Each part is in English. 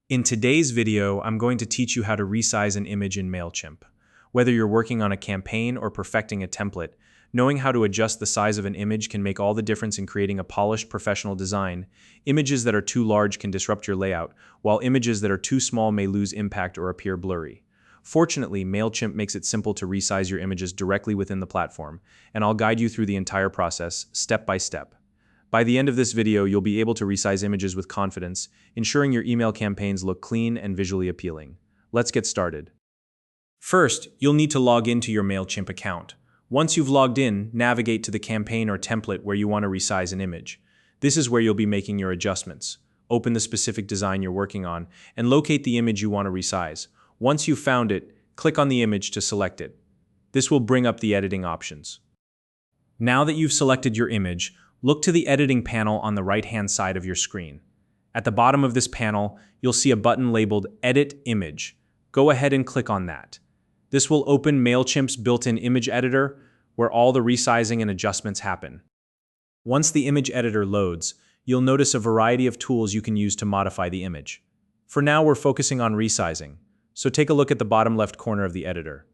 In today's video, I'm going to teach you how to resize an image in Mailchimp. Whether you're working on a campaign or perfecting a template, knowing how to adjust the size of an image can make all the difference in creating a polished, professional design. Images that are too large can disrupt your layout, while images that are too small may lose impact or appear blurry. Fortunately, Mailchimp makes it simple to resize your images directly within the platform, and I'll guide you through the entire process, step by step. By the end of this video, you'll be able to resize images with confidence, ensuring your email campaigns look clean and visually appealing. Let's get started. First, you'll need to log into your Mailchimp account. Once you've logged in, navigate to the campaign or template where you want to resize an image. This is where you'll be making your adjustments. Open the specific design you're working on and locate the image you want to resize. Once you've found it, click on the image to select it. This will bring up the editing options. Now that you've selected your image, look to the editing panel on the right-hand side of your screen. At the bottom of this panel, you'll see a button labeled Edit Image. Go ahead and click on that. This will open Mailchimp's built-in image editor, where all the resizing and adjustments happen. Once the image editor loads, you'll notice a variety of tools you can use to modify the image. For now, we're focusing on resizing, so take a look at the bottom left corner of the editor.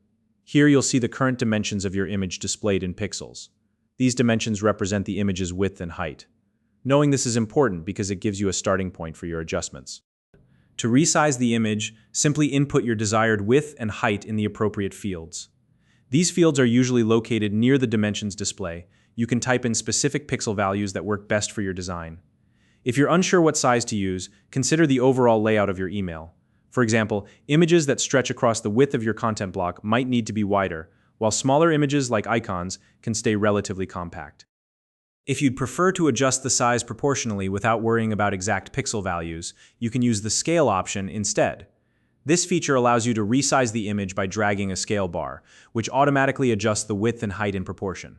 Here you'll see the current dimensions of your image displayed in pixels. These dimensions represent the image's width and height. Knowing this is important because it gives you a starting point for your adjustments. To resize the image, simply input your desired width and height in the appropriate fields. These fields are usually located near the dimensions display. You can type in specific pixel values that work best for your design. If you're unsure what size to use, consider the overall layout of your email. For example, images that stretch across the width of your content block might need to be wider, while smaller images like icons can stay relatively compact. If you'd prefer to adjust the size proportionally without worrying about exact pixel values, you can use the scale option instead. This feature allows you to resize the image by dragging a scale bar, which automatically adjusts the width and height in proportion.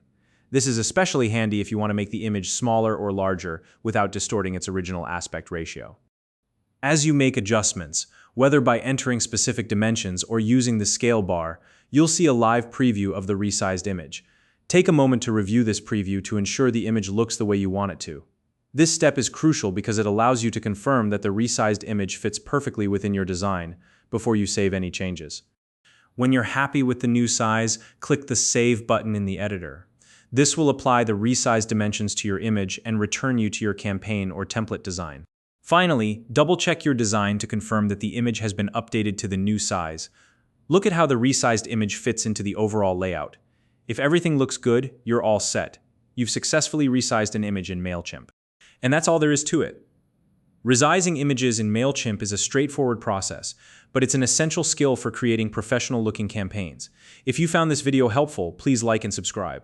This is especially handy if you want to make the image smaller or larger without distorting its original aspect ratio. As you make adjustments, whether by entering specific dimensions or using the scale bar, you'll see a live preview of the resized image. Take a moment to review this preview to ensure the image looks the way you want it to. This step is crucial because it allows you to confirm that the resized image fits perfectly within your design before you save any changes. When you're happy with the new size, click the Save button in the editor. This will apply the resized dimensions to your image and return you to your campaign or template design. Finally, double-check your design to confirm that the image has been updated to the new size. Look at how the resized image fits into the overall layout. If everything looks good, you're all set. You've successfully resized an image in Mailchimp. And that's all there is to it. Resizing images in Mailchimp is a straightforward process, but it's an essential skill for creating professional-looking campaigns. If you found this video helpful, please like and subscribe.